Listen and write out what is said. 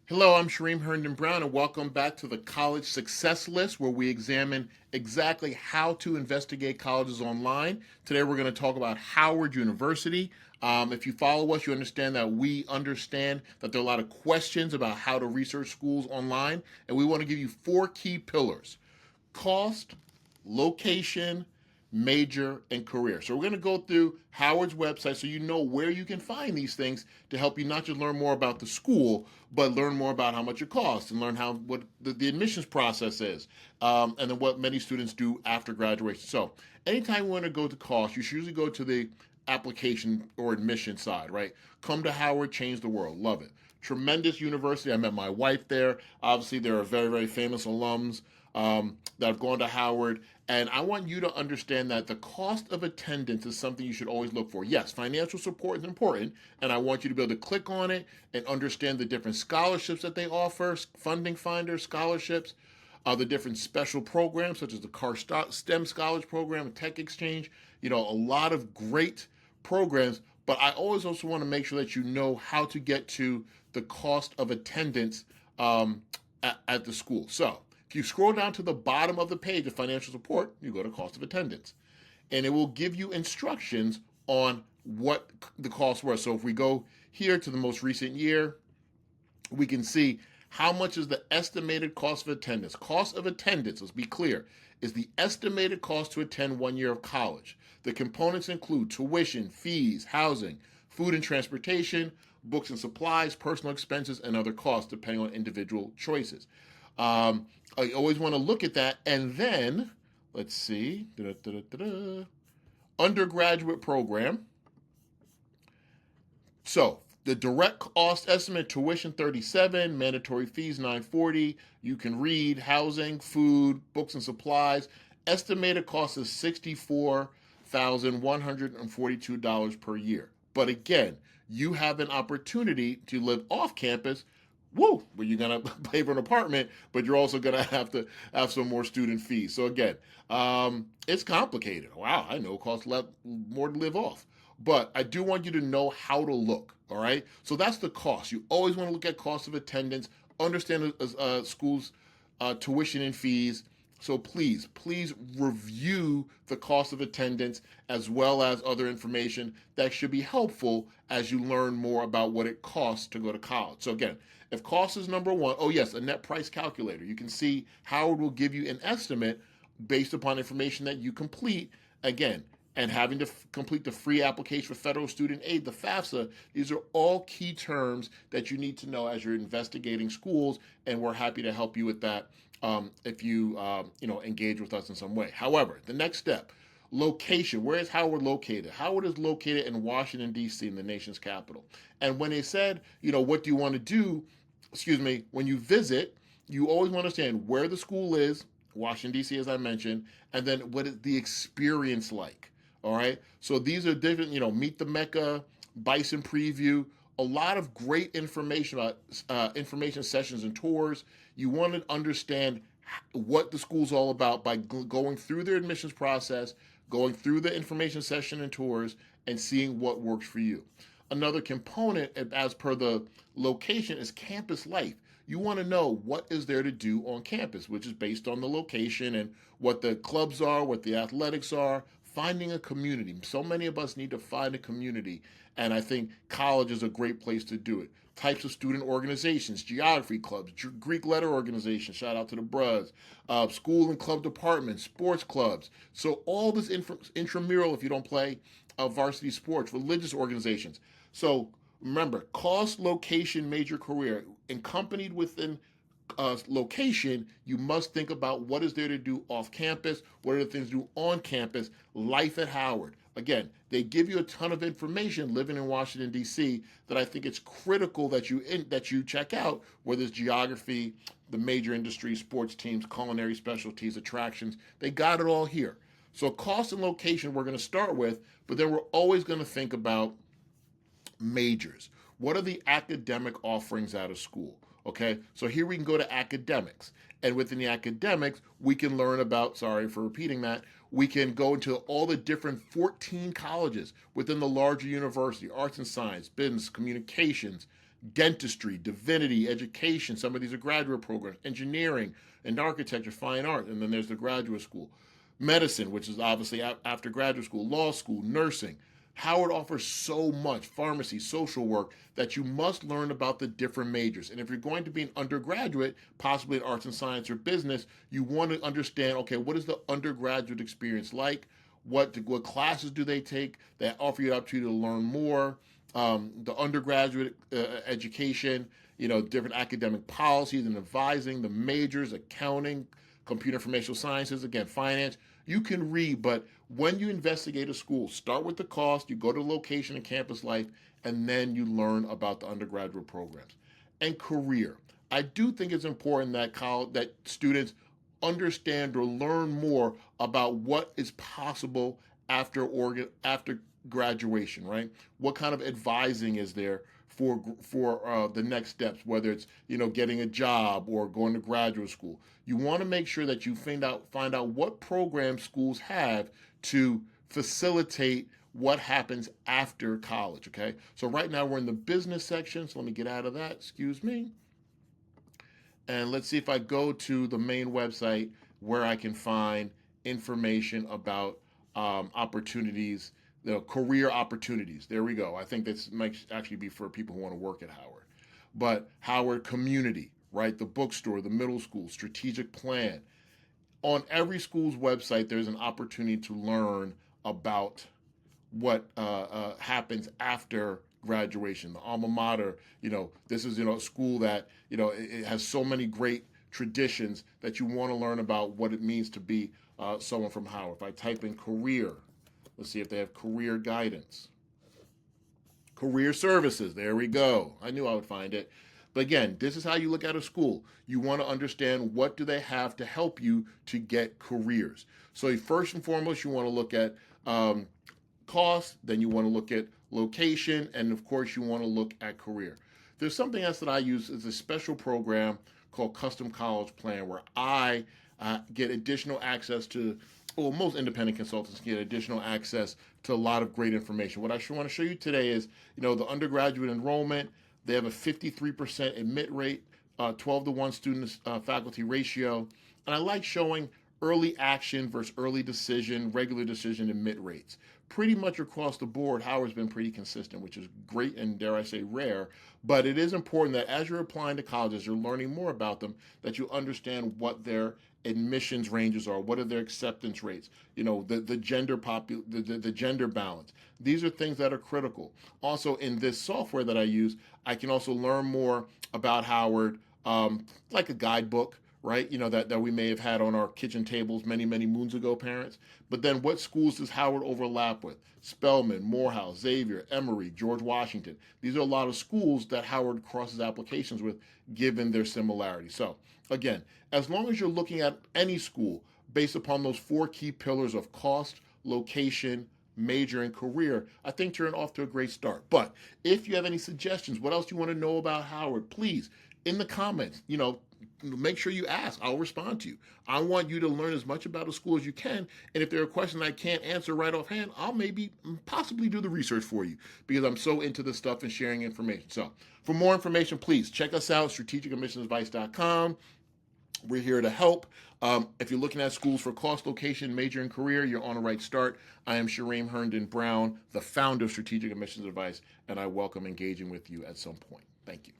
Hello, I'm Shereem Herndon-Brown, and welcome back to the College Success List, where we examine exactly how to investigate colleges online. Today, we're going to talk about Howard University. If you follow us, you understand that we understand that there are a lot of questions about how to research schools online, and we want to give you four key pillars: cost, location, major, and career. So we're going to go through Howard's website so you know where you can find these things to help you not just learn more about the school, but learn more about how much it costs and learn how what the admissions process is, and then what many students do after graduation. So anytime you want to go to cost, you should usually go to the application or admission side, right? Come to Howard, change the world. Love it. Tremendous university. I met my wife there. Obviously, there are very, very famous alums that have gone to Howard. And I want you to understand that the cost of attendance is something you should always look for. Yes, financial support is important, and I want you to be able to click on it and understand the different scholarships that they offer, funding finder scholarships, the different special programs such as the Car STEM Scholars Program and Tech Exchange. You know, a lot of great programs, but I always also want to make sure that you know how to get to the cost of attendance at the school. So if you scroll down to the bottom of the page of financial support, you go to cost of attendance. And it will give you instructions on what the costs were. So if we go here to the most recent year, we can see how much is the estimated cost of attendance. Cost of attendance, let's be clear, is the estimated cost to attend 1 year of college. The components include tuition, fees, housing, food and transportation, books and supplies, personal expenses, and other costs depending on individual choices. I always want to look at that. And then, let's see, undergraduate program. So the direct cost estimate: tuition 37, mandatory fees 940. You can read housing, food, books and supplies. Estimated cost is $64,142 per year. But again, you have an opportunity to live off campus. Woo! But you're gonna pay for an apartment, but you're also gonna have to have some more student fees. So again, it's complicated. Wow, I know it costs more to live off, but I do want you to know how to look. All right, so that's the cost. You always want to look at cost of attendance, understand schools' tuition and fees. So please review the cost of attendance as well as other information that should be helpful as you learn more about what it costs to go to college. So again, if cost is number one, oh yes, a net price calculator. You can see Howard will give you an estimate based upon information that you complete. Again, and having to complete the free application for federal student aid, the FAFSA. These are all key terms that you need to know as you're investigating schools, and we're happy to help you with that if you engage with us in some way. However, the next step: location. Where is Howard located? Howard is located in Washington, D.C., in the nation's capital. And when they said, what do you want to do, when you visit, you always want to understand where the school is, Washington, D.C., as I mentioned, and then what is the experience like. All right. So these are different, Meet the Mecca, Bison Preview, a lot of great information about information sessions and tours. You want to understand what the school's all about by going through their admissions process, going through the information session and tours, and seeing what works for you. Another component, as per the location, is campus life. You want to know what is there to do on campus, which is based on the location and what the clubs are, what the athletics are, finding a community. So many of us need to find a community, and I think college is a great place to do it. Types of student organizations: geography clubs, Greek letter organizations, shout out to the Bros, school and club departments, sports clubs. So all this intramural, if you don't play varsity sports, religious organizations. So remember, cost, location, major, career. Accompanied within location, you must think about what is there to do off campus, what are the things to do on campus, life at Howard. Again, they give you a ton of information living in Washington, D.C., that I think it's critical that you check out, whether it's geography, the major industries, sports teams, culinary specialties, attractions. They got it all here. So cost and location we're going to start with, but then we're always going to think about majors. What are the academic offerings out of school? Okay, so here we can go to academics. And within the academics, we can learn about, sorry for repeating that, we can go into all the different 14 colleges within the larger university: arts and science, business, communications, dentistry, divinity, education. Some of these are graduate programs, engineering and architecture, fine art, and then there's the graduate school. Medicine, which is obviously after graduate school, law school, nursing. Howard offers so much, pharmacy, social work, that you must learn about the different majors. And if you're going to be an undergraduate, possibly in arts and science or business, you want to understand, okay, what is the undergraduate experience like? What classes do they take that offer you the opportunity to learn more? The undergraduate education, different academic policies and advising, the majors, accounting, computer information sciences, again, finance. You can read, but when you investigate a school, start with the cost, you go to location and campus life, and then you learn about the undergraduate programs. And career. I do think it's important that students understand or learn more about what is possible after graduation, right? What kind of advising is there for the next steps, whether it's getting a job or going to graduate school. You want to make sure that you find out what programs schools have to facilitate what happens after college. Okay, so right now we're in the business section, so let me get out of that. Excuse me. And let's see if I go to the main website where I can find information about opportunities, career opportunities. There we go. I think this might actually be for people who want to work at Howard. But Howard Community, right? The bookstore, the middle school, strategic plan. On every school's website, there's an opportunity to learn about what happens after graduation. The alma mater, this is a school that it has so many great traditions that you want to learn about what it means to be someone from Howard. If I type in career, let's see if they have career guidance, career services. There we go. I knew I would find it. But again, this is how you look at a school. You want to understand what do they have to help you to get careers. So first and foremost, you want to look at cost, then you want to look at location, and of course you want to look at career. There's something else that I use. It's a special program called Custom College Plan, where I get additional access to, well, most independent consultants get additional access to a lot of great information. What I want to show you today is, the undergraduate enrollment. They have a 53% admit rate, 12-to-1 student faculty ratio, and I like showing early action versus early decision, regular decision admit rates. Pretty much across the board, Howard's been pretty consistent, which is great and, dare I say, rare. But it is important that as you're applying to colleges, you're learning more about them, that you understand what their admissions ranges are, what are their acceptance rates, the gender balance. These are things that are critical. Also, in this software that I use, I can also learn more about Howard, like a guidebook, right? That we may have had on our kitchen tables many, many moons ago, parents. But then what schools does Howard overlap with? Spelman, Morehouse, Xavier, Emory, George Washington. These are a lot of schools that Howard crosses applications with, given their similarity. So again, as long as you're looking at any school based upon those 4 key pillars of cost, location, major, and career, I think you're off to a great start. But if you have any suggestions, what else do you want to know about Howard, please, in the comments, make sure you ask. I'll respond to you. I want you to learn as much about a school as you can. And if there are questions I can't answer right offhand, I'll possibly do the research for you, because I'm so into this stuff and sharing information. So for more information, please check us out, strategicadmissionsadvice.com. We're here to help. If you're looking at schools for cost, location, major, and career, you're on the right start. I am Shereem Herndon-Brown, the founder of Strategic Admissions Advice, and I welcome engaging with you at some point. Thank you.